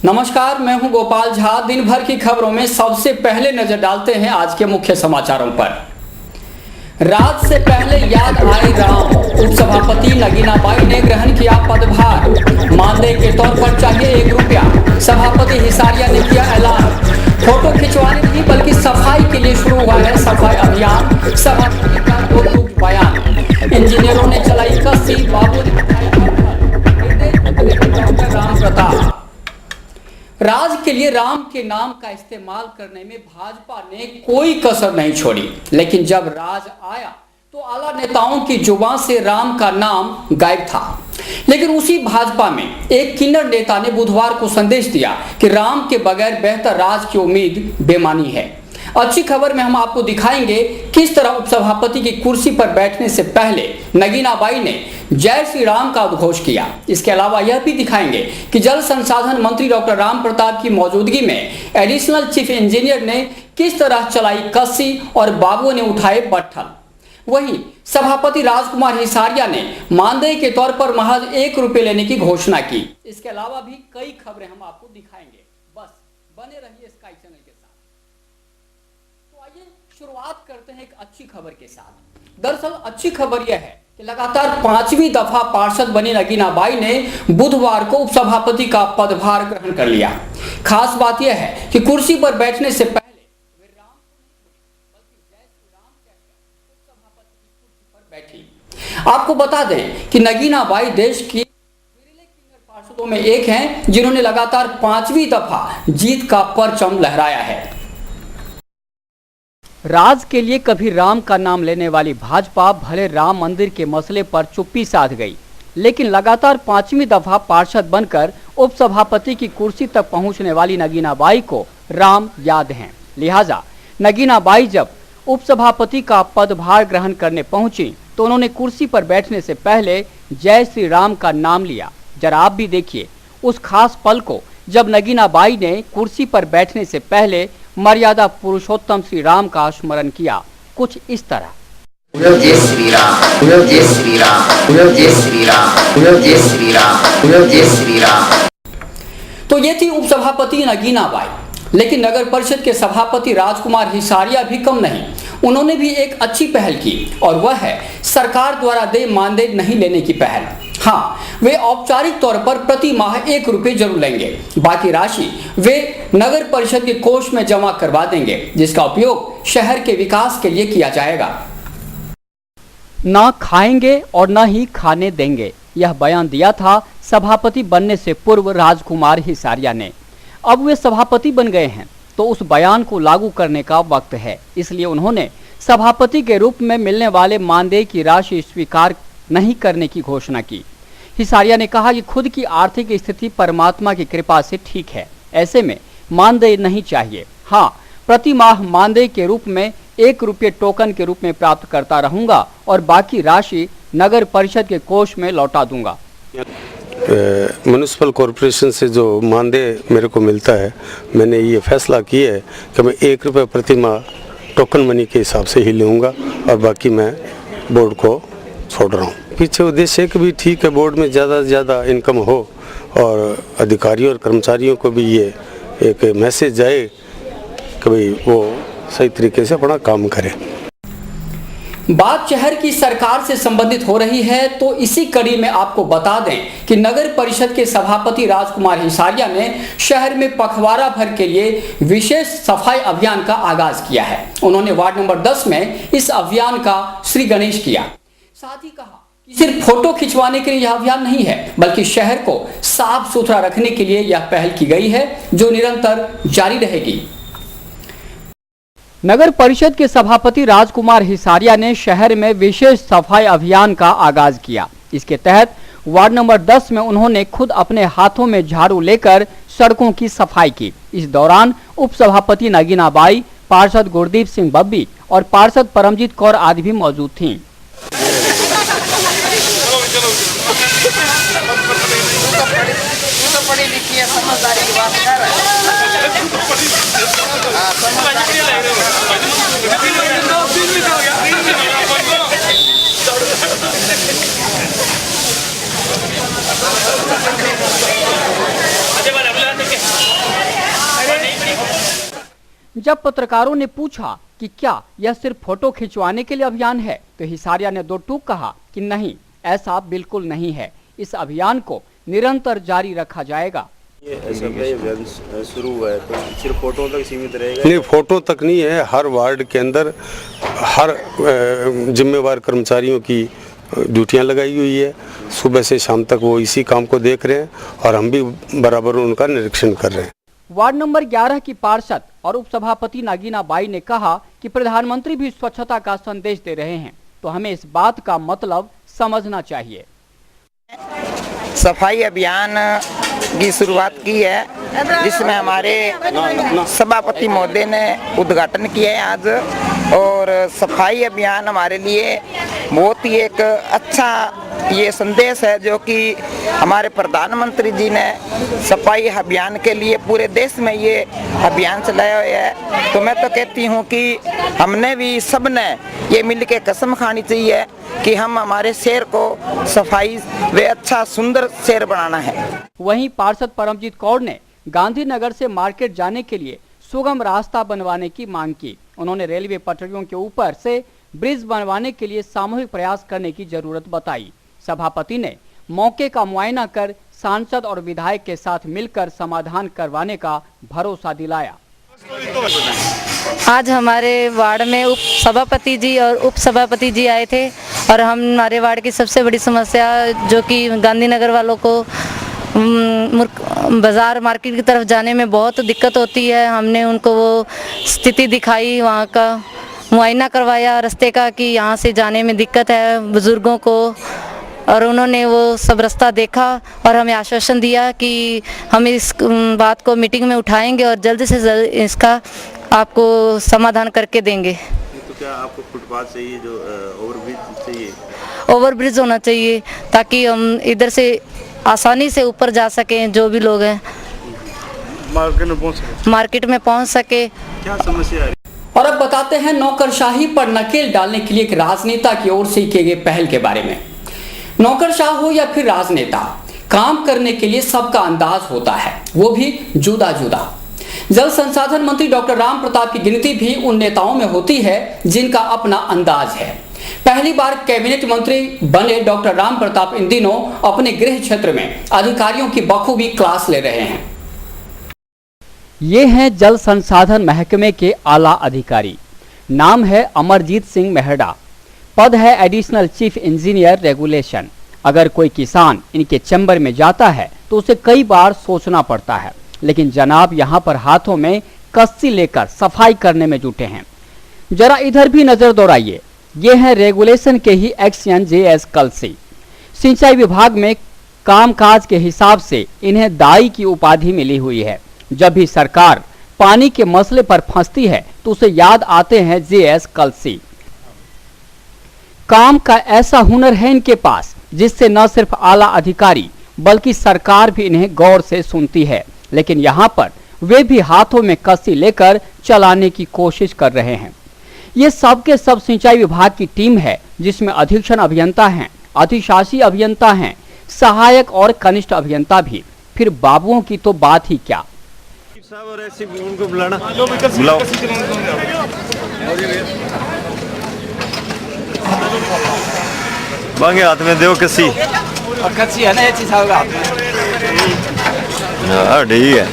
नमस्कार, मैं हूं गोपाल झा। दिन भर की खबरों में सबसे पहले नजर डालते हैं आज के मुख्य समाचारों पर। रात से पहले याद आए राम, उपसभापति नगीना बाई ने ग्रहण किया पदभार। मानदेय के तौर पर चाहिए 1 रुपया, सभापति हिसारिया ने किया ऐलान। फोटो खिंचवाने नहीं बल्कि सफाई के लिए शुरू हुआ है सफाई अभियान। सभापति का रोक बयान। इंजीनियरों ने चलाई कस्सी, बाबू ने राम प्रताप। राज के लिए राम के नाम का इस्तेमाल करने में भाजपा ने कोई कसर नहीं छोड़ी, लेकिन जब राज आया तो आला नेताओं की जुबान से राम का नाम गायब था। लेकिन उसी भाजपा में एक किन्नर नेता ने बुधवार को संदेश दिया कि राम के बगैर बेहतर राज की उम्मीद बेमानी है। अच्छी खबर में हम आपको दिखाएंगे किस तरह उपसभापति की कुर्सी पर बैठने से पहले नगीना बाई ने जय श्री राम का उद्घोष किया। इसके अलावा यह भी दिखाएंगे कि जल संसाधन मंत्री डॉक्टर राम प्रताप की मौजूदगी में एडिशनल चीफ इंजीनियर ने किस तरह चलाई कस्सी और बाबू ने उठाए बट्ठल। वहीं सभापति राजकुमार हिसारिया ने मानदेय के तौर पर महज 1 रुपये लेने की घोषणा की। इसके अलावा भी कई खबरें हम आपको दिखाएंगे। बस बने रहिए स्काई चैनल के साथ। तो आइए शुरुआत करते हैं एक अच्छी खबर के साथ। दरअसल अच्छी खबर यह है कि लगातार 5वीं दफा पार्षद बनी नगीना बाई ने बुधवार को उपसभापति का पदभार ग्रहण कर लिया। खास बात यह है कि कुर्सी पर बैठने से पहले वे राम को नहीं बल्कि जय श्री राम कहकर उपसभापति की कुर्सी पर बैठी। आपको बता दें कि नगीना बाई देश की विरले किन्नर पार्षदों में एक हैं जिन्होंने लगातार 5वीं दफा जीत का परचम लहराया है। राज के लिए कभी राम का नाम लेने वाली भाजपा भले राम मंदिर के मसले पर चुप्पी साध गई, लेकिन लगातार 5वीं दफा पार्षद बनकर उपसभापति की कुर्सी तक पहुंचने वाली नगीना बाई को राम याद हैं। लिहाजा नगीना बाई जब उपसभापति का पदभार ग्रहण करने पहुंची तो उन्होंने कुर्सी पर बैठने से पहले जय श्री राम का नाम लिया। जरा आप भी देखिए उस खास पल को जब नगीना बाई ने कुर्सी पर बैठने से पहले मर्यादा पुरुषोत्तम श्री राम का स्मरण किया, कुछ इस तरह। जय श्री राम, जय श्री राम, जय श्री राम, जय श्री राम, जय श्री राम। तो ये थी उपसभापति नगीना बाई। लेकिन नगर परिषद के सभापति राजकुमार हिसारिया भी कम नहीं। उन्होंने भी एक अच्छी पहल की और वह है सरकार द्वारा देय मानदेय नहीं लेने की पहल। हाँ, वे औपचारिक तौर पर प्रति माह 1 रुपये जरूर लेंगे। बाकी राशि वे नगर परिषद के कोष में जमा करवा देंगे, जिसका उपयोग शहर के विकास के लिए किया जाएगा। ना खाएंगे और न ही खाने देंगे, यह बयान दिया था सभापति बनने से पूर्व राजकुमार हिसारिया ने। अब वे सभापति बन गए हैं तो उस बयान को लागू करने का वक्त है। इसलिए उन्होंने सभापति के रूप में मिलने वाले मानदेय की राशि स्वीकार नहीं करने की घोषणा की। हिसारिया ने कहा कि खुद की आर्थिक स्थिति परमात्मा की कृपा से ठीक है, ऐसे में मानदेय नहीं चाहिए। हाँ, प्रति माह मानदेय के रूप में 1 रुपये टोकन के रूप में प्राप्त करता रहूंगा और बाकी राशि नगर परिषद के कोष में लौटा दूंगा। म्युनिसिपल कॉरपोरेशन से जो मानदेय मेरे को मिलता है, मैंने ये फैसला किया है कि मैं 1 रुपये प्रति माह टोकन मनी के हिसाब से ही लूँगा और बाकी मैं बोर्ड को छोड़ रहा हूँ। पीछे उद्देश्य भी ठीक है, बोर्ड में ज़्यादा से ज़्यादा इनकम हो और अधिकारियों और कर्मचारियों को भी ये एक मैसेज जाए कि भाई वो सही तरीके से अपना काम करें। बात शहर की सरकार से संबंधित हो रही है तो इसी कड़ी में आपको बता दें कि नगर परिषद के सभापति राजकुमार हिसारिया ने शहर में पखवाड़ा भर के लिए विशेष सफाई अभियान का आगाज किया है। उन्होंने वार्ड नंबर 10 में इस अभियान का श्री गणेश किया। साथ ही कहा कि सिर्फ फोटो खिंचवाने के लिए यह अभियान नहीं है, बल्कि शहर को साफ सुथरा रखने के लिए यह पहल की गई है जो निरंतर जारी रहेगी। नगर परिषद के सभापति राजकुमार हिसारिया ने शहर में विशेष सफाई अभियान का आगाज किया। इसके तहत वार्ड नंबर 10 में उन्होंने खुद अपने हाथों में झाड़ू लेकर सड़कों की सफाई की। इस दौरान उपसभापति नगीना बाई, पार्षद गुरदीप सिंह बब्बी और पार्षद परमजीत कौर आदि भी मौजूद थीं। पढ़ी लिखी है, समझदारी की बात कर रहा है। जब पत्रकारों ने पूछा कि क्या यह सिर्फ फोटो खिंचवाने के लिए अभियान है, तो हिसारिया ने दो टूक कहा कि नहीं, ऐसा बिल्कुल नहीं है। इस अभियान को निरंतर जारी रखा जाएगा। ये अभियान शुरू हुआ है तो सिर्फ फोटो तक सीमित रहेगा? नहीं, फोटो तक नहीं है। हर वार्ड के अंदर हर जिम्मेवार कर्मचारियों की ड्यूटियां लगाई हुई है। सुबह से शाम तक वो इसी काम को देख रहे हैं और हम भी बराबर उनका निरीक्षण कर रहे हैं। वार्ड नंबर 11 की पार्षद और उपसभापति नागीना बाई ने कहा कि प्रधानमंत्री भी स्वच्छता का संदेश दे रहे हैं, तो हमें इस बात का मतलब समझना चाहिए। सफाई अभियान की शुरुआत की है, जिसमें हमारे सभापति महोदय ने उद्घाटन किया है आज। और सफाई अभियान हमारे लिए बहुत ही एक अच्छा ये संदेश है जो कि हमारे प्रधानमंत्री जी ने सफाई अभियान के लिए पूरे देश में ये अभियान चलाया हुआ है। तो मैं तो कहती हूँ कि हमने भी सबने ये मिल के कसम खानी चाहिए कि हम हमारे शहर को सफाई व अच्छा सुंदर शहर बनाना है। वहीं पार्षद परमजीत कौर ने गांधीनगर से मार्केट जाने के लिए सुगम रास्ता बनवाने की मांग की। उन्होंने रेलवे पटरियों के ऊपर से ब्रिज बनवाने के लिए सामूहिक प्रयास करने की जरूरत बताई। सभापति ने मौके का मुआयना कर सांसद और विधायक के साथ मिलकर समाधान करवाने का भरोसा दिलाया। आज हमारे वार्ड में उप सभापति जी और उप सभापति जी आए थे और हमारे वार्ड की सबसे बड़ी समस्या जो कि गांधीनगर वालों को बाज़ार मार्केट की तरफ जाने में बहुत दिक्कत होती है, हमने उनको वो स्थिति दिखाई, वहाँ का मुआयना करवाया रास्ते का कि यहाँ से जाने में दिक्कत है बुज़ुर्गों को, और उन्होंने वो सब रास्ता देखा और हमें आश्वासन दिया कि हम इस बात को मीटिंग में उठाएंगे और जल्द से जल्द इसका आपको समाधान करके देंगे। तो क्या आपको फुटपाथ चाहिए, जो ओवरब्रिज चाहिए? ओवरब्रिज होना चाहिए ताकि हम इधर से आसानी से ऊपर जा सकें, जो भी लोग हैं मार्केट में पहुंच सके। क्या समस्या है? और अब बताते हैं नौकरशाही पर नकेल डालने के लिए एक राजनेता की ओर से किए गए पहल के बारे में। नौकरशाह हो या फिर राजनेता, काम करने के लिए सबका अंदाज होता है, वो भी जुदा जुदा। जल संसाधन मंत्री डॉक्टर राम प्रताप की गिनती भी उन नेताओं में होती है जिनका अपना अंदाज है। पहली बार कैबिनेट मंत्री बने डॉक्टर राम प्रताप इन दिनों अपने गृह क्षेत्र में अधिकारियों की बखूबी क्लास ले रहे हैं। ये हैं जल संसाधन महकमे के आला अधिकारी। नाम है अमरजीत सिंह मेहड़ा। पद है एडिशनल चीफ इंजीनियर रेगुलेशन। अगर कोई किसान इनके चैम्बर में जाता है तो उसे कई बार सोचना पड़ता है, लेकिन जनाब यहाँ पर हाथों में कस्सी लेकर सफाई करने में जुटे हैं। जरा इधर भी नजर दौड़ाइए, ये है रेगुलेशन के ही XNJS कलसी। सिंचाई विभाग में कामकाज के हिसाब से इन्हें दाई की उपाधि मिली हुई है। जब भी सरकार पानी के मसले पर फंसती है तो उसे याद आते हैं JS कलसी। काम का ऐसा हुनर है इनके पास जिससे न सिर्फ आला अधिकारी बल्कि सरकार भी इन्हें गौर से सुनती है। लेकिन यहाँ पर वे भी हाथों में कस्सी लेकर चलाने की कोशिश कर रहे हैं। ये सब के सब सिंचाई विभाग की टीम है, जिसमें अधीक्षण अभियंता हैं, अधिशासी अभियंता हैं, सहायक और कनिष्ठ अभियंता भी। फिर बाबुओं की तो बात ही क्या। और ऐसे उनको बुलाना, बुलाओ। मांगे हाथ में दो कस्सी। और कच्ची है ना, ये चीज होगा हाँ ठीक है।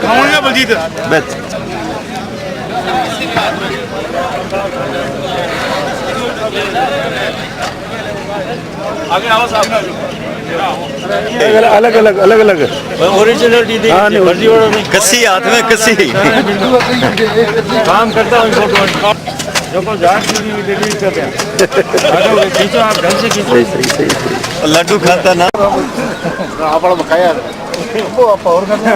कौन है बलजीत? बस आगे आओ साहब। अलग अलग अलग अलग ओरिजिनलिटी दे, फर्जी वाला नहीं। कस्सी हाथ में कस्सी काम करता हूँ फोटो जो को जाट की भी डिलीट करते हैं। खींचो आप ढंग से खींचो। सही लड्डू खाता ना आपण बकाया वो आप और करना।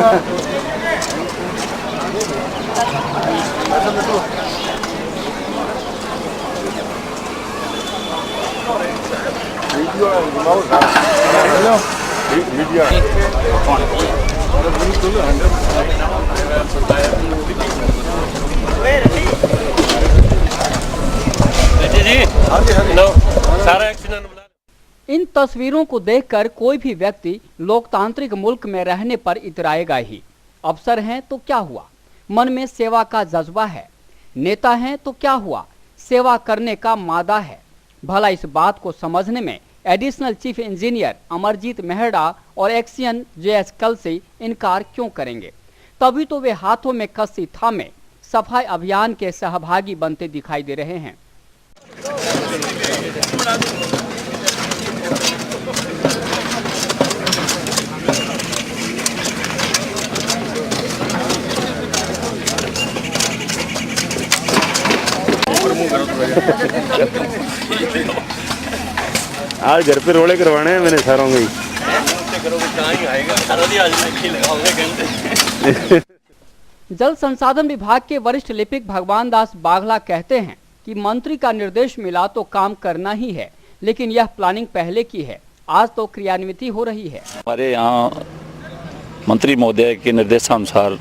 इन तस्वीरों को देखकर कोई भी व्यक्ति लोकतांत्रिक मुल्क में रहने पर इतराएगा ही। अफसर हैं तो क्या हुआ, मन में सेवा का जज्बा है। नेता हैं तो क्या हुआ, सेवा करने का मादा है। भला इस बात को समझने में additional chief engineer Amarjeet Mehra और एक्सियन JS कल से इनकार क्यों करेंगे। तभी तो वे हाथों में कस्सी थामे सफाई अभियान के सहभागी बनते दिखाई दे रहे हैं। आज घर पे रोड़े करवाने हैं मैंने सारों में। जल संसाधन विभाग के वरिष्ठ लिपिक भगवान दास बाघला कहते हैं कि मंत्री का निर्देश मिला तो काम करना ही है, लेकिन यह प्लानिंग पहले की है, आज तो क्रियान्वित हो रही है। हमारे यहाँ मंत्री महोदय के निर्देशानुसार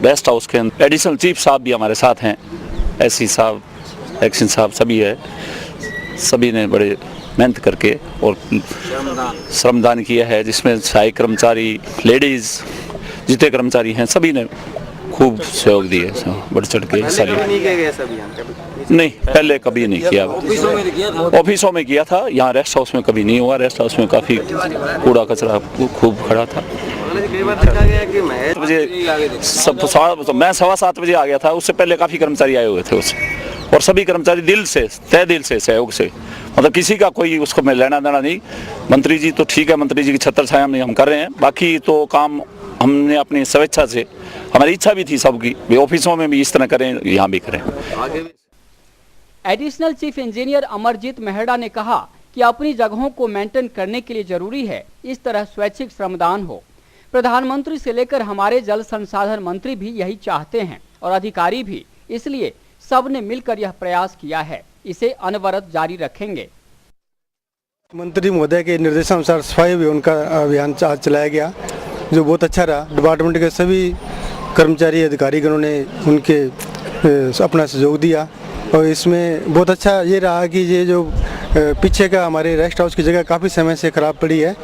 रेस्ट हाउस के एडिशनल चीफ साहब भी हमारे साथ हैं, SC साहब, एक्शन साहब सभी है। सभी ने बड़े मेहनत करके और श्रमदान किया है, जिसमें सहायक कर्मचारी, लेडीज़, जितने कर्मचारी हैं सभी ने खूब सहयोग दिए, बढ़ चढ़ के हिस्सा लिया। नहीं, पहले कभी नहीं किया। ऑफिसों में किया था, यहाँ रेस्ट हाउस में कभी नहीं हुआ। रेस्ट हाउस में काफ़ी कूड़ा कचरा खूब खड़ा था। मैं 7:15 बजे आ गया था, उससे पहले काफ़ी कर्मचारी आए हुए थे उससे, और सभी कर्मचारी दिल से, तय दिल से, सहयोग से, मतलब किसी का कोई उसको में लेना देना नहीं। मंत्री जी तो ठीक है, मंत्री जी की छत्र छाया में हम कर रहे हैं, बाकी तो काम हमने अपनी स्वेच्छा से, हमारी इच्छा भी थी सबकी, वे ऑफिसों में भी इस तरह करें, यहाँ भी करें। Additional chief engineer Amarjeet Mehra ने कहा कि अपनी जगहों को मेंटेन करने के लिए जरूरी है इस तरह स्वैच्छिक श्रमदान हो। प्रधानमंत्री से लेकर हमारे जल संसाधन मंत्री भी यही चाहते हैं और अधिकारी भी, इसलिए सबने मिलकर यह प्रयास किया है, इसे अनवरत जारी रखेंगे। मंत्री महोदय के निर्देशानुसार सफाई अभियान का अभियान चलाया गया, जो बहुत अच्छा रहा। डिपार्टमेंट के सभी कर्मचारी अधिकारीगणों ने उनके अपना सहयोग दिया, और इसमें बहुत अच्छा ये रहा कि ये जो पीछे का हमारे रेस्ट हाउस की जगह काफ़ी समय से ख़राब पड़ी है,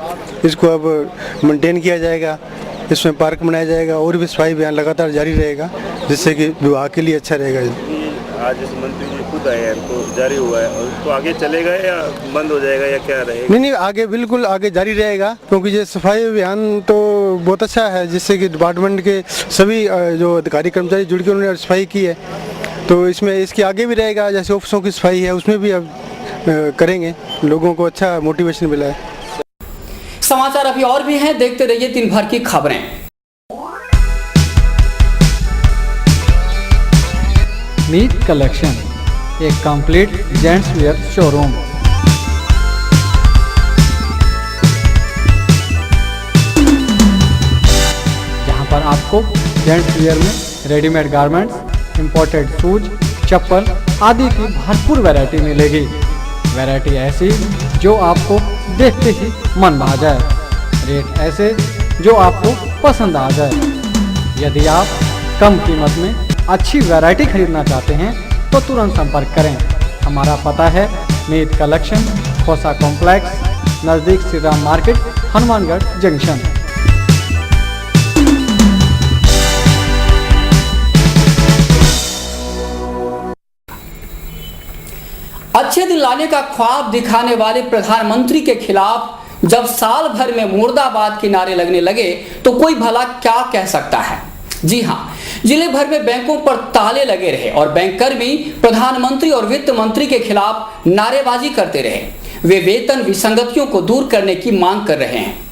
इसको अब मेंटेन किया जाएगा, इसमें पार्क बनाया जाएगा, और भी सफाई अभियान लगातार जारी रहेगा, जिससे कि विभाग के लिए अच्छा रहेगा। आज इस मंत्री जी खुद आए हैं तो जारी हुआ है, और इसको आगे चलेगा या बंद हो जाएगा या क्या रहेगा? नहीं, आगे बिल्कुल आगे जारी रहेगा, क्योंकि ये सफाई अभियान तो बहुत अच्छा है, जिससे कि डिपार्टमेंट के सभी जो अधिकारी कर्मचारी जुड़ के उन्होंने सफाई की है, तो इसमें इसके आगे भी रहेगा। जैसे ऑफिसों की सफाई है उसमें भी अब करेंगे, लोगों को अच्छा मोटिवेशन मिला है। समाचार अभी और भी हैं, देखते रहिए दिन भर की खबरें। मीत कलेक्शन, एक कंप्लीट जेंट्स वेयर शोरूम। जहां पर आपको जेंट्स वेयर में रेडीमेड गारमेंट्स, इंपोर्टेड शूज, चप्पल आदि की भरपूर वैरायटी मिलेगी। वैरायटी ऐसी जो आपको देखते ही मन भा जाए, रेट ऐसे जो आपको पसंद आ जाए। यदि आप कम कीमत में अच्छी वैरायटी खरीदना चाहते हैं तो तुरंत संपर्क करें। हमारा पता है मीत कलेक्शन, खोसा कॉम्प्लेक्स, नज़दीक श्री राम मार्केट, हनुमानगढ़ जंक्शन। अच्छे दिन लाने का ख्वाब दिखाने वाले प्रधानमंत्री के खिलाफ जब साल भर में मुर्दाबाद के नारे लगने लगे तो कोई भला क्या कह सकता है। जी हां, जिले भर में बैंकों पर ताले लगे रहे और बैंककर्मी प्रधानमंत्री और वित्त मंत्री के खिलाफ नारेबाजी करते रहे। वे वेतन विसंगतियों को दूर करने की मांग कर रहे हैं।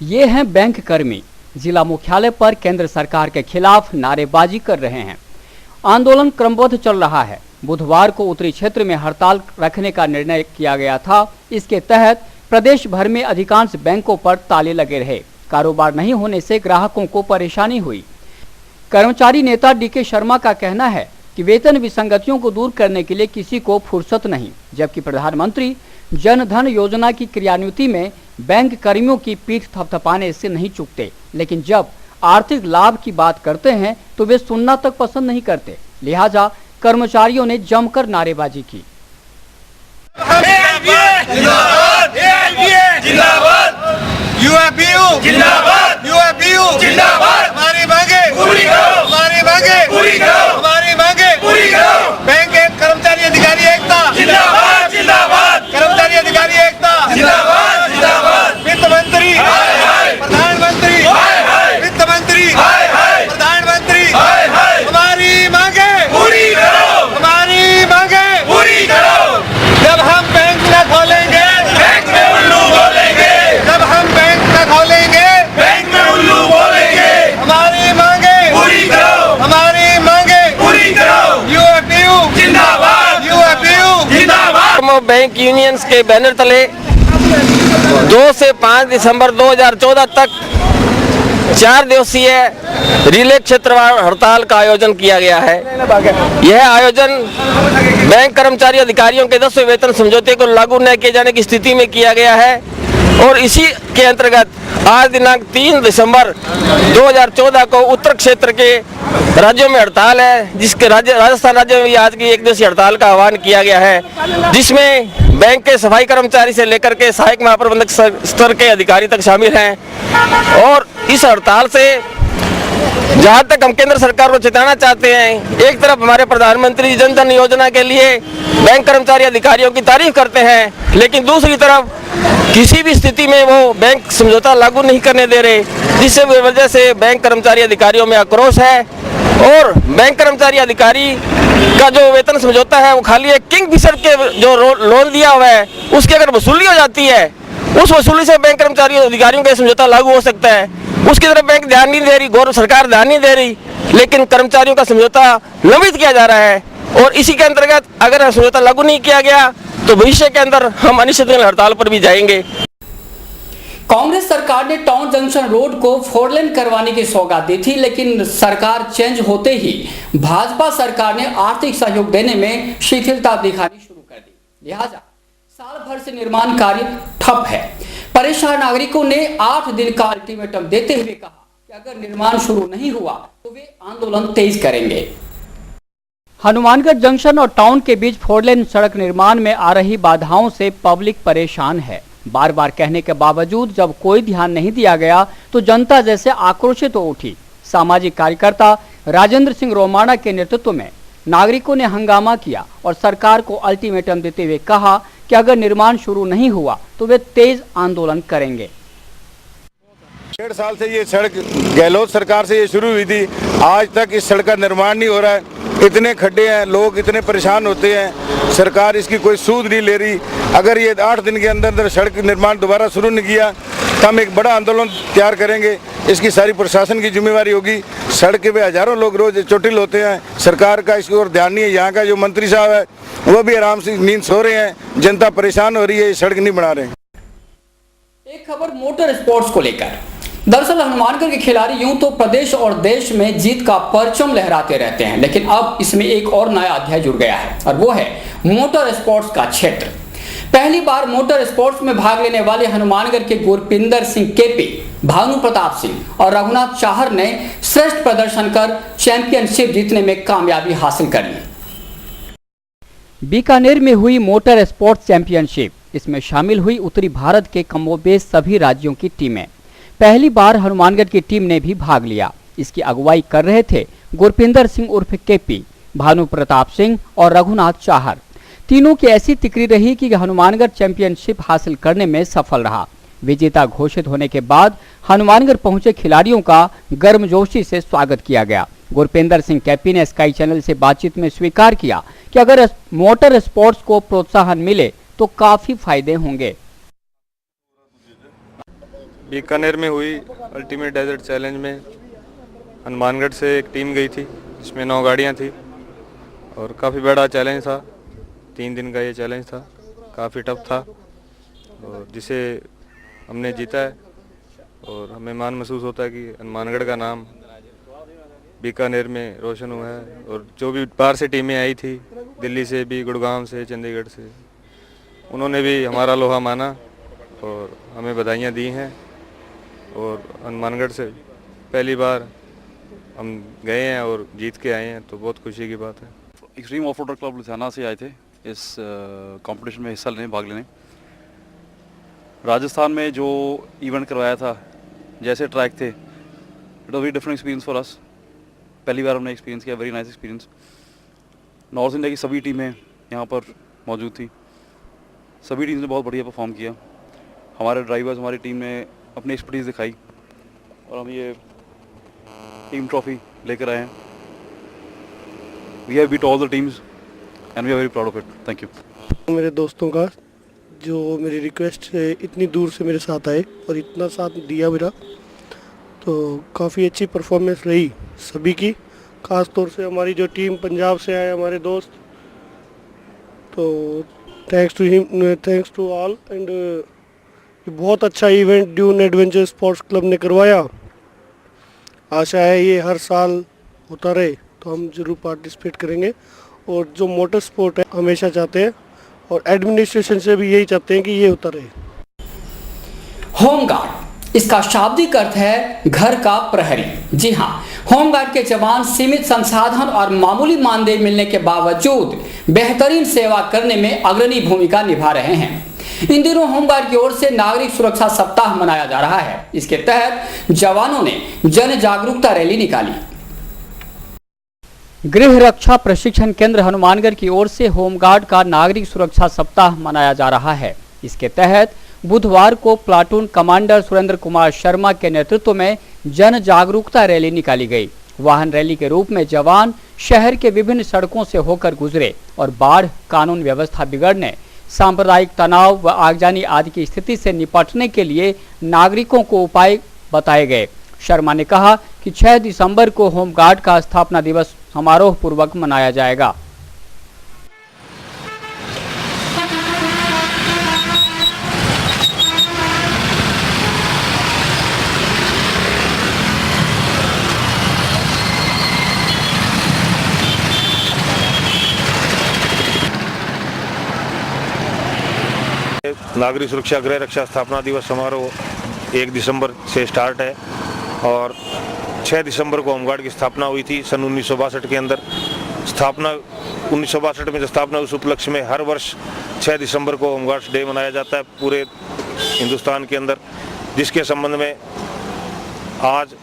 ये हैं बैंक कर्मी, जिला मुख्यालय पर केंद्र सरकार के खिलाफ नारेबाजी कर रहे हैं। आंदोलन क्रमबद्ध चल रहा है। बुधवार को उत्तरी क्षेत्र में हड़ताल रखने का निर्णय किया गया था। इसके तहत प्रदेश भर में अधिकांश बैंकों पर ताले लगे रहे। कारोबार नहीं होने से ग्राहकों को परेशानी हुई। कर्मचारी नेता DK शर्मा का कहना है कि वेतन विसंगतियों को दूर करने के लिए किसी को फुर्सत नहीं, जबकि प्रधानमंत्री जन धन योजना की क्रियान्विति में बैंक कर्मियों की पीठ थपथपाने से नहीं चूकते, लेकिन जब आर्थिक लाभ की बात करते हैं तो वे सुनना तक पसंद नहीं करते। लिहाजा कर्मचारियों ने जमकर नारेबाजी की। जिंदाबाद, UAPU जिंदाबाद, UAPU बैंक यूनियंस के बैनर तले 2 से 5 दिसंबर 2014 तक 4 दिवसीय रिले क्षेत्रवार हड़ताल का आयोजन किया गया है। यह आयोजन बैंक कर्मचारी अधिकारियों के 10वें वेतन समझौते को लागू न किए जाने की स्थिति में किया गया है और इसी के अंतर्गत आज दिनांक 3 दिसंबर 2014 को उत्तर क्षेत्र के राज्यों में हड़ताल है, जिसके राजस्थान राज्य में भी आज की 1 दिवसीय हड़ताल का आह्वान किया गया है, जिसमें बैंक के सफाई कर्मचारी से लेकर के सहायक महाप्रबंधक स्तर के अधिकारी तक शामिल हैं। और इस हड़ताल से जहाँ तक हम केंद्र सरकार को चेताना चाहते हैं, एक तरफ हमारे प्रधानमंत्री जन धन योजना के लिए बैंक कर्मचारी अधिकारियों की तारीफ करते हैं, लेकिन दूसरी तरफ किसी भी स्थिति में वो बैंक समझौता लागू नहीं करने दे रहे, जिससे वजह से बैंक कर्मचारी अधिकारियों में आक्रोश है। और बैंक कर्मचारी अधिकारी का जो वेतन समझौता है वो खाली एक किंगफिशर के जो लोन दिया हुआ है उसकी अगर वसूली हो जाती है, उस वसूली से बैंक कर्मचारी अधिकारियों का समझौता लागू हो सकता है। उसकी तरफ बैंक ध्यान नहीं दे रही, गौरव सरकार ध्यान नहीं दे रही, लेकिन कर्मचारियों का समझौता लंबित किया जा रहा है। और इसी के अंतर्गत अगर समझौता लागू नहीं किया गया तो भविष्य के अंदर हम अनिश्चितकालीन हड़ताल पर भी जाएंगे। कांग्रेस सरकार ने टाउन जंक्शन रोड को 4 लेन करवाने की सौगात दी थी, लेकिन सरकार चेंज होते ही भाजपा सरकार ने आर्थिक सहयोग देने में शिथिलता दिखानी शुरू कर दी। लिहाजा साल भर से निर्माण कार्य ठप है। परेशान नागरिकों ने 8 दिन का अल्टीमेटम देते हुए कहा कि अगर निर्माण शुरू नहीं हुआ तो वे आंदोलन तेज करेंगे। हनुमानगढ़ जंक्शन और टाउन के बीच 4 लेन सड़क निर्माण में आ रही बाधाओं से पब्लिक परेशान है। बार बार कहने के बावजूद जब कोई ध्यान नहीं दिया गया तो जनता जैसे आक्रोशित हो उठी। सामाजिक कार्यकर्ता राजेंद्र सिंह रोमाणा के नेतृत्व में नागरिकों ने हंगामा किया और सरकार को अल्टीमेटम देते हुए कहा कि अगर निर्माण शुरू नहीं हुआ तो वे तेज आंदोलन करेंगे। 1.5 साल से ये सड़क गहलोत सरकार से ये शुरू हुई थी, आज तक इस सड़क का निर्माण नहीं हो रहा है। इतने खड्डे हैं, लोग इतने परेशान होते हैं, सरकार इसकी कोई सूद नहीं ले रही। अगर ये 8 दिन के अंदर सड़क निर्माण दोबारा शुरू नहीं किया तो हम एक बड़ा आंदोलन तैयार करेंगे। इसकी सारी प्रशासन की जिम्मेवारी होगी। सड़क पे हजारों लोग रोज चोटिल होते हैं, सरकार का इसकी ओर ध्यान नहीं है। यहाँ का जो मंत्री साहब है वो भी आराम से नींद सो रहे हैं, जनता परेशान हो रही है, सड़क नहीं बना रहे। एक खबर मोटर स्पोर्ट्स को लेकर। दरअसल हनुमानगढ़ के खिलाड़ी यूं तो प्रदेश और देश में जीत का परचम लहराते रहते हैं, लेकिन अब इसमें एक और नया अध्याय जुड़ गया है और वो है मोटर स्पोर्ट्स का क्षेत्र। पहली बार मोटर स्पोर्ट्स में भाग लेने वाले हनुमानगढ़ के गुरपिंदर सिंह केपी, भानु प्रताप सिंह और रघुनाथ चाहर ने श्रेष्ठ प्रदर्शन कर चैंपियनशिप जीतने में कामयाबी हासिल कर ली। बीकानेर में हुई मोटर स्पोर्ट्स चैंपियनशिप, इसमें शामिल हुई उत्तरी भारत के कमोबेश सभी राज्यों की टीमें। पहली बार हनुमानगढ़ की टीम ने भी भाग लिया। इसकी अगुवाई कर रहे थे गुरपिंदर सिंह उर्फ केपी, भानु प्रताप सिंह और रघुनाथ चाहर। तीनों की ऐसी तिकड़ी रही कि हनुमानगढ़ चैंपियनशिप हासिल करने में सफल रहा। विजेता घोषित होने के बाद हनुमानगढ़ पहुंचे खिलाड़ियों का गर्मजोशी से स्वागत किया गया। गुरपिंदर सिंह केपी ने स्काई चैनल से बातचीत में स्वीकार किया कि अगर मोटर स्पोर्ट्स को प्रोत्साहन मिले तो काफी फायदे होंगे। बीकानेर में हुई अल्टीमेट डेजर्ट चैलेंज में हनुमानगढ़ से एक टीम गई थी, जिसमें 9 गाड़ियां थी और काफ़ी बड़ा चैलेंज था। 3 दिन का ये चैलेंज था, काफ़ी टफ था और जिसे हमने जीता है और हमें मान महसूस होता है कि हनुमानगढ़ का नाम बीकानेर में रोशन हुआ है। और जो भी बाहर से टीमें आई थी, दिल्ली से भी, गुड़गांव से, चंडीगढ़ से, उन्होंने भी हमारा लोहा माना और हमें बधाइयाँ दी हैं। और हनुमानगढ़ से पहली बार हम गए हैं और जीत के आए हैं, तो बहुत खुशी की बात है। Extreme off roader club Ludhiana से आए थे इस कंपटीशन में हिस्सा लेने, भाग लेने। राजस्थान में जो इवेंट करवाया था, जैसे ट्रैक थे, it was very different experience for us. पहली बार हमने एक्सपीरियंस किया, very nice experience. North India की सभी टीमें यहाँ पर मौजूद थी, सभी टीम्स ने बहुत बढ़िया परफॉर्म किया। हमारे ड्राइवर्स, हमारी टीम ने अपनी एक्सपर्टीज़ दिखाई और हम ये टीम ट्रॉफी लेकर आए हैं। We have beat all the teams and we are very proud of it. Thank you. मेरे दोस्तों का जो मेरी रिक्वेस्ट से इतनी दूर से मेरे साथ आए और इतना साथ दिया मेरा, तो काफ़ी अच्छी परफॉर्मेंस रही सभी की। ख़ास तौर से हमारी जो टीम पंजाब से आए हमारे दोस्त, तो thanks to him, thanks to all and बहुत अच्छा event Dune adventure sports club ने करवाया। आशा है ये हर साल होता रहे, तो हम जरूर पार्टिसिपेट करेंगे। और जो मोटर स्पोर्ट है हमेशा चाहते हैं और एडमिनिस्ट्रेशन से भी यही चाहते हैं कि ये होता रहे। होमगार्ड, इसका शाब्दिक अर्थ है घर का प्रहरी। जी हाँ, होमगार्ड के जवान सीमित संसाधन और मामूली मानदेय मिलने के बावजूद बेहतरीन सेवा करने में अग्रणी भूमिका निभा रहे हैं। इन दिनों होमगार्ड की ओर से नागरिक सुरक्षा सप्ताह मनाया जा रहा है। इसके तहत जवानों ने जन जागरूकता रैली निकाली। गृह रक्षा प्रशिक्षण केंद्र हनुमानगढ़ की ओर से होमगार्ड का नागरिक सुरक्षा सप्ताह मनाया जा रहा है। इसके तहत बुधवार को प्लाटून कमांडर सुरेंद्र कुमार शर्मा के नेतृत्व में जन जागरूकता रैली निकाली गई। वाहन रैली के रूप में जवान शहर के विभिन्न सड़कों से होकर गुजरे और बाढ़, कानून व्यवस्था बिगड़ने, सांप्रदायिक तनाव व आगजनी आदि की स्थिति से निपटने के लिए नागरिकों को उपाय बताए गए। शर्मा ने कहा कि 6 दिसंबर को होमगार्ड का स्थापना दिवस समारोह पूर्वक मनाया जाएगा। नागरिक सुरक्षा गृह रक्षा स्थापना दिवस समारोह 1 दिसंबर से स्टार्ट है और 6 दिसंबर को होमगार्ड की स्थापना हुई थी सन 1962 के अंदर। स्थापना 1962 में जो स्थापना उस उपलक्ष्य में हर वर्ष 6 दिसंबर को होमगार्ड्स डे मनाया जाता है पूरे हिंदुस्तान के अंदर, जिसके संबंध में आज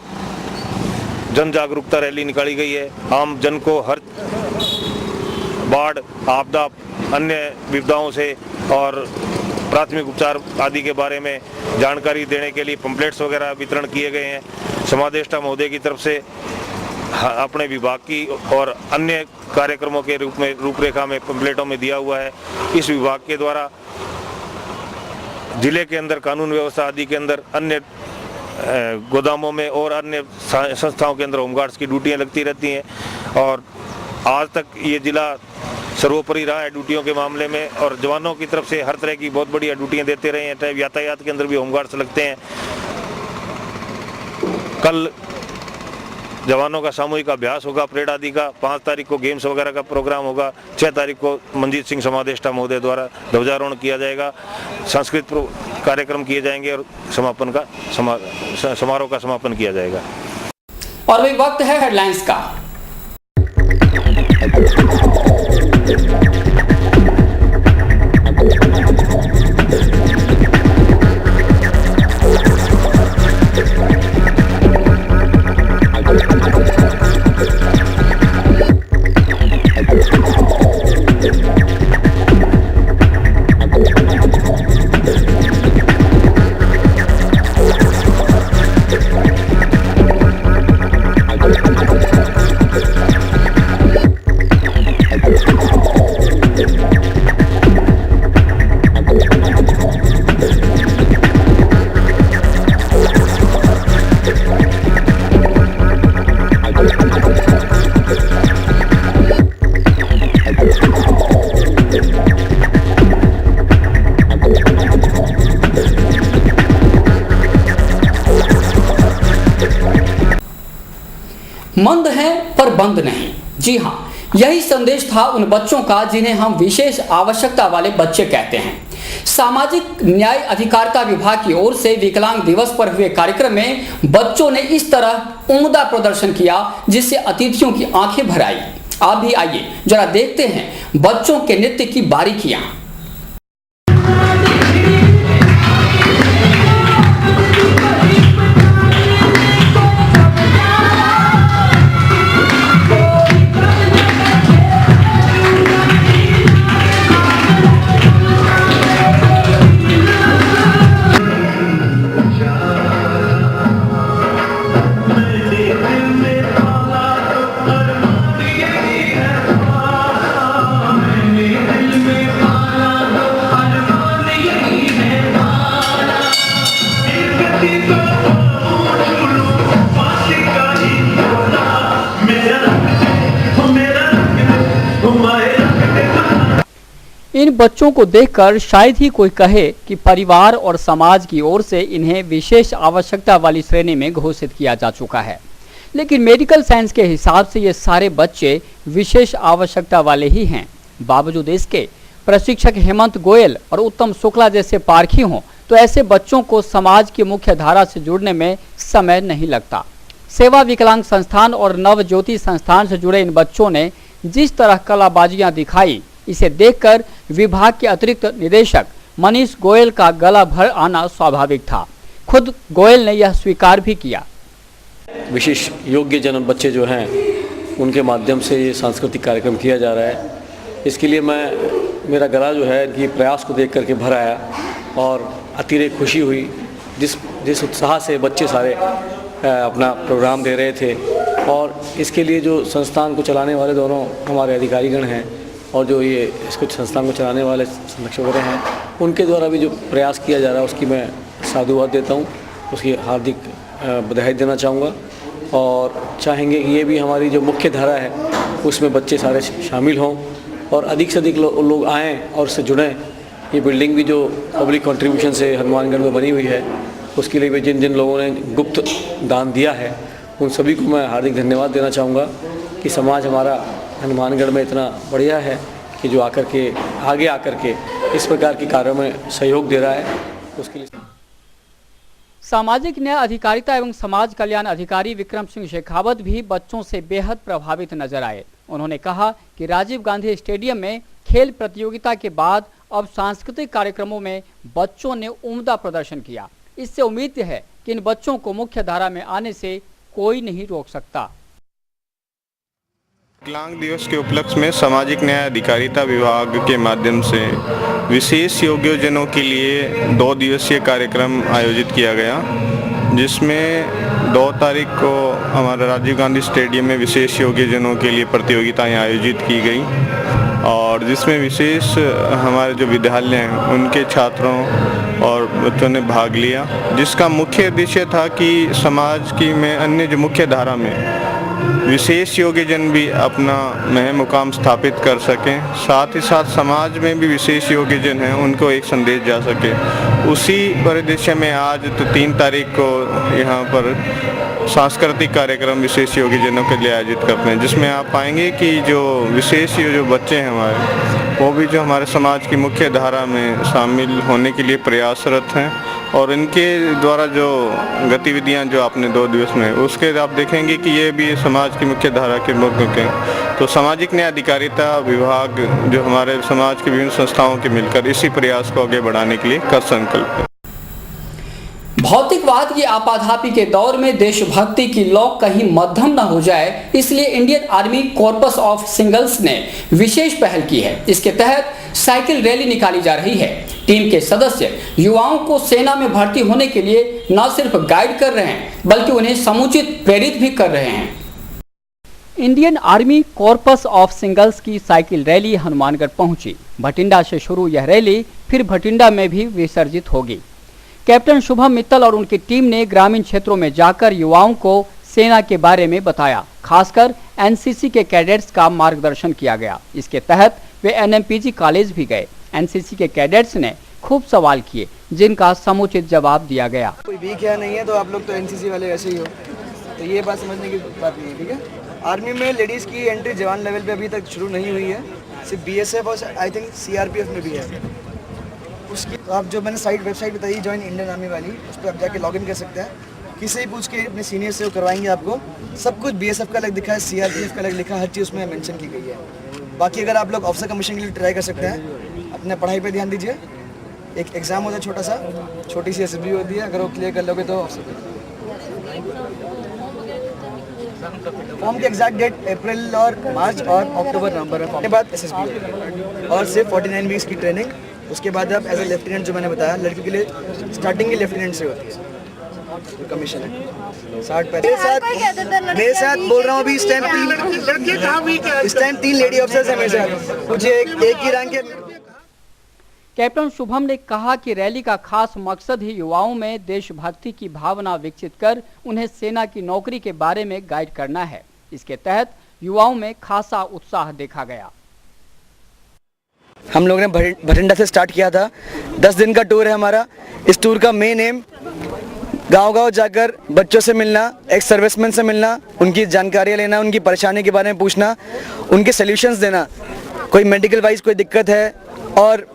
जन जागरूकता रैली निकाली गई है। आम जन को हर बाढ़, आपदा, अन्य विपदाओं से और प्राथमिक उपचार आदि के बारे में जानकारी देने के लिए पंपलेट्स वगैरह वितरण किए गए हैं। समादेष्टा महोदय की तरफ से अपने विभाग की और अन्य कार्यक्रमों के रूप में रूपरेखा में पंपलेटों में दिया हुआ है। इस विभाग के द्वारा जिले के अंदर कानून व्यवस्था आदि के अंदर अन्य गोदामों में और अन्य संस्थाओं के अंदर होमगार्ड्स की ड्यूटियां लगती रहती हैं और आज तक ये जिला सर्वोपरि रहा है ड्यूटियों के मामले में और जवानों की तरफ से हर तरह की बहुत बढ़िया ड्यूटियां देते रहे हैं। चाहे यातायात के अंदर भी होमगार्ड्स लगते हैं। कल जवानों का सामूहिक अभ्यास होगा परेड आदि का, 5 तारीख को गेम्स वगैरह का प्रोग्राम होगा, 6 तारीख को मनजीत सिंह समादेष्टा महोदय द्वारा ध्वजारोहण किया जाएगा, सांस्कृतिक कार्यक्रम किए जाएंगे और समापन का समारोह का समापन किया जाएगा। और भी वक्त है हेडलाइंस का। मंद हैं पर बंद नहीं। जी हाँ, यही संदेश था उन बच्चों का जिन्हें हम विशेष आवश्यकता वाले बच्चे कहते हैं। सामाजिक न्याय अधिकारिता विभाग की ओर से विकलांग दिवस पर हुए कार्यक्रम में बच्चों ने इस तरह उम्दा प्रदर्शन किया जिससे अतिथियों की आंखें भर आई। आप भी आइए जरा देखते हैं बच्चों के नृत्य की बारीकियां। बच्चों को देखकर शायद ही कोई कहे कि परिवार और समाज की ओर से इन्हें विशेष आवश्यकता वाली श्रेणी में घोषित किया जा चुका है, लेकिन मेडिकल साइंस के हिसाब से ये सारे बच्चे विशेष आवश्यकता वाले ही हैं। बावजूद इसके प्रशिक्षक हेमंत गोयल और उत्तम शुक्ला जैसे पारखी हों तो ऐसे बच्चों को समाज की मुख्य धारा से जुड़ने में समय नहीं लगता। सेवा विकलांग संस्थान और नवज्योति संस्थान से जुड़े इन बच्चों ने जिस तरह कलाबाजियां दिखाई, इसे देखकर विभाग के अतिरिक्त निदेशक मनीष गोयल का गला भर आना स्वाभाविक था। खुद गोयल ने यह स्वीकार भी किया। विशेष योग्य जन बच्चे जो हैं उनके माध्यम से ये सांस्कृतिक कार्यक्रम किया जा रहा है। इसके लिए मेरा गला जो है इनकी प्रयास को देख करके भर आया और अतिरिक्त खुशी हुई। जिस उत्साह से बच्चे सारे अपना प्रोग्राम दे रहे थे, और इसके लिए जो संस्थान को चलाने वाले दोनों हमारे अधिकारीगण हैं और जो ये इसको संस्थान को चलाने वाले संरक्षक वगैरह हैं, उनके द्वारा भी जो प्रयास किया जा रहा है उसकी मैं साधुवाद देता हूँ, उसकी हार्दिक बधाई देना चाहूँगा। और चाहेंगे कि ये भी हमारी जो मुख्य धारा है उसमें बच्चे सारे शामिल हों और अधिक से अधिक लोग आएँ और उससे जुड़ें। ये बिल्डिंग भी जो पब्लिक कंट्रीब्यूशन से हनुमानगढ़ में बनी हुई है, उसके लिए भी जिन जिन लोगों ने गुप्त दान दिया है उन सभी को मैं हार्दिक धन्यवाद देना चाहूँगा कि समाज हमारा हनुमानगढ़ में इतना बढ़िया है कि जो आगे आकर के इस प्रकार के कार्यों में सहयोग दे रहा है, उसके लिए। सामाजिक न्याय अधिकारिता एवं समाज कल्याण अधिकारी विक्रम सिंह शेखावत भी बच्चों से बेहद प्रभावित नजर आए। उन्होंने कहा कि राजीव गांधी स्टेडियम में खेल प्रतियोगिता के बाद अब सांस्कृतिक कार्यक्रमों में बच्चों ने उम्दा प्रदर्शन किया। इससे उम्मीद है कि इन बच्चों को मुख्य धारा में आने से कोई नहीं रोक सकता। विकलांग दिवस के उपलक्ष्य में सामाजिक न्याय अधिकारिता विभाग के माध्यम से विशेष योग्यजनों के लिए 2 दिवसीय कार्यक्रम आयोजित किया गया, जिसमें 2 तारीख को हमारे राजीव गांधी स्टेडियम में विशेष योग्यजनों के लिए प्रतियोगिताएं आयोजित की गई और जिसमें विशेष हमारे जो विद्यालय हैं उनके छात्रों और बच्चों ने भाग लिया, जिसका मुख्य उद्देश्य था कि समाज की में अन्य जो मुख्य धारा में विशेष योग्यजन भी अपना मुकाम स्थापित कर सकें, साथ ही साथ समाज में भी विशेष योग्यजन हैं उनको एक संदेश जा सके। उसी परिदृश्य में आज तो 3 तारीख को यहाँ पर सांस्कृतिक कार्यक्रम विशेष योग्यजनों के लिए आयोजित करते हैं, जिसमें आप पाएंगे कि जो विशेष जो बच्चे हैं हमारे, वो भी जो हमारे समाज की मुख्य धारा में शामिल होने के लिए प्रयासरत हैं और इनके द्वारा जो गतिविधियां जो आपने 2 दिवस में उसके आप देखेंगे कि ये भी समाज की मुख्य धारा के लोग हैं। तो सामाजिक न्याय अधिकारिता विभाग जो हमारे समाज की विभिन्न संस्थाओं के मिलकर इसी प्रयास को आगे बढ़ाने के लिए कर संकल्प है। भौतिकवाद की आपाधापी के दौर में देशभक्ति की लौ कहीं मध्यम न हो जाए, इसलिए Indian army corpus of singles ने विशेष पहल की है। इसके तहत साइकिल रैली निकाली जा रही है। टीम के सदस्य युवाओं को सेना में भर्ती होने के लिए न सिर्फ गाइड कर रहे हैं बल्कि उन्हें समुचित प्रेरित भी कर रहे हैं। Indian army corpus of singles की साइकिल रैली हनुमानगढ़ पहुंची। भटिंडा से शुरू यह रैली फिर भटिंडा में भी विसर्जित होगी। कैप्टन शुभम मित्तल और उनकी टीम ने ग्रामीण क्षेत्रों में जाकर युवाओं को सेना के बारे में बताया। खासकर एनसीसी के कैडेट्स का मार्गदर्शन किया गया। इसके तहत वे एनएमपीजी कॉलेज भी गए। एनसीसी के कैडेट्स ने खूब सवाल किए, जिनका समुचित जवाब दिया गया। कोई वीक या नहीं है तो आप लोग तो एनसीसी वाले ऐसे ही हो, तो ये बात समझने की बात नहीं है, ठीक है। आर्मी में लेडीज़ की एंट्री जवान लेवल पे अभी तक शुरू नहीं हुई है, सिर्फ बीएसएफ और आई थिंक सीआरपीएफ में भी है। उसकी तो आप जो मैंने वेबसाइट बताई जॉइन इंडियन आर्मी वाली, उस पर आप जाके लॉगिन कर सकते हैं। किसी भी पूछ के अपने सीनियर से वो करवाएंगे आपको। सब कुछ बीएसएफ का अलग लिखा है, सीआरपीएफ का अलग लिखा है, हर चीज़ उसमें मेंशन की गई है। बाकी अगर आप लोग ऑफिसर कमीशन के लिए ट्राई कर सकते हैं, अपने पढ़ाई पे ध्यान दीजिए। एक एग्ज़ाम होता है छोटा सा, छोटी सी एसएसबी होती है, अगर वो क्लियर कर लोगे तो फॉर्म की एग्जैक्ट डेट अप्रैल और मार्च और अक्टूबर नवंबर में। उसके बाद एसएसबी और सिर्फ 49 वीक्स की ट्रेनिंग। उसके बाद आप एज ए लेफ्टिनेंट, जो मैंने बताया लड़की के लिए स्टार्टिंग की लेफ्टिनेंट से होती है, कमीशन है 60 पैसे। मेरे साथ बोल रहा हूँ अभी इस टाइम 3 लेडी ऑफिसर्स हैं मेरे साथ, मुझे एक ही रैंक है। कैप्टन शुभम ने कहा कि रैली का खास मकसद ही युवाओं में देशभक्ति की भावना विकसित कर उन्हें सेना की नौकरी के बारे में गाइड करना है। इसके तहत युवाओं में खासा उत्साह देखा गया। हम लोगों ने भटिंडा से स्टार्ट किया था। 10 दिन का टूर है हमारा। इस टूर का मेन एम गांव-गांव जाकर बच्चों से मिलना, एक्स सर्विसमैन से मिलना, उनकी जानकारियाँ लेना, उनकी परेशानी के बारे में पूछना, उनके सॉल्यूशंस देना। कोई मेडिकल वाइज कोई दिक्कत है और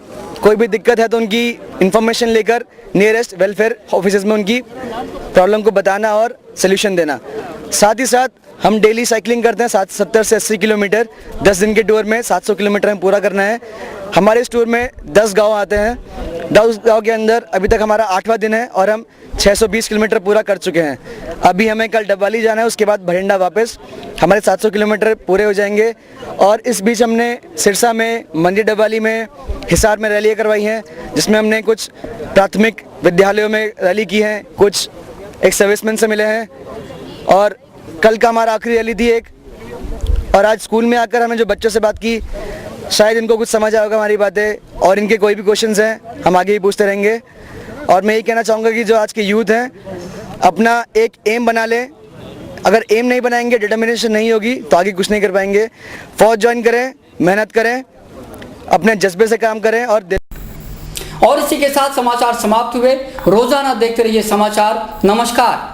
कोई भी दिक्कत है तो उनकी इन्फॉर्मेशन लेकर नियरेस्ट वेलफेयर ऑफिसेज में उनकी प्रॉब्लम को बताना और सॉल्यूशन देना। साथ ही साथ हम डेली साइकिलिंग करते हैं 70 से 80 किलोमीटर। 10 दिन के टूर में 700 किलोमीटर हमें पूरा करना है। हमारे इस टूर में 10 गांव आते हैं। 10 गांव के अंदर अभी तक हमारा 8वां दिन है और हम 620 किलोमीटर पूरा कर चुके हैं। अभी हमें कल डबवाली जाना है, उसके बाद भटिंडा वापस। हमारे 700 किलोमीटर पूरे हो जाएंगे। और इस बीच हमने सिरसा में, मंडी डबवाली में, हिसार में रैलियाँ करवाई हैं, जिसमें हमने कुछ प्राथमिक विद्यालयों में रैली की है, कुछ एक सर्विसमैन से मिले हैं और कल का हमारा आखिरी रैली थी एक। और आज स्कूल में आकर हमने जो बच्चों से बात की, शायद इनको कुछ समझ आएगा हमारी बातें और इनके कोई भी क्वेश्चंस हैं हम आगे भी पूछते रहेंगे। और मैं ये कहना चाहूँगा कि जो आज के यूथ हैं अपना एक एम बना लें। अगर एम नहीं बनाएंगे, डिटर्मिनेशन नहीं होगी तो आगे कुछ नहीं कर पाएंगे। फौज ज्वाइन करें, मेहनत करें, अपने जज्बे से काम करें। और इसी के साथ समाचार समाप्त हुए। रोजाना देखते रहिए समाचार। नमस्कार।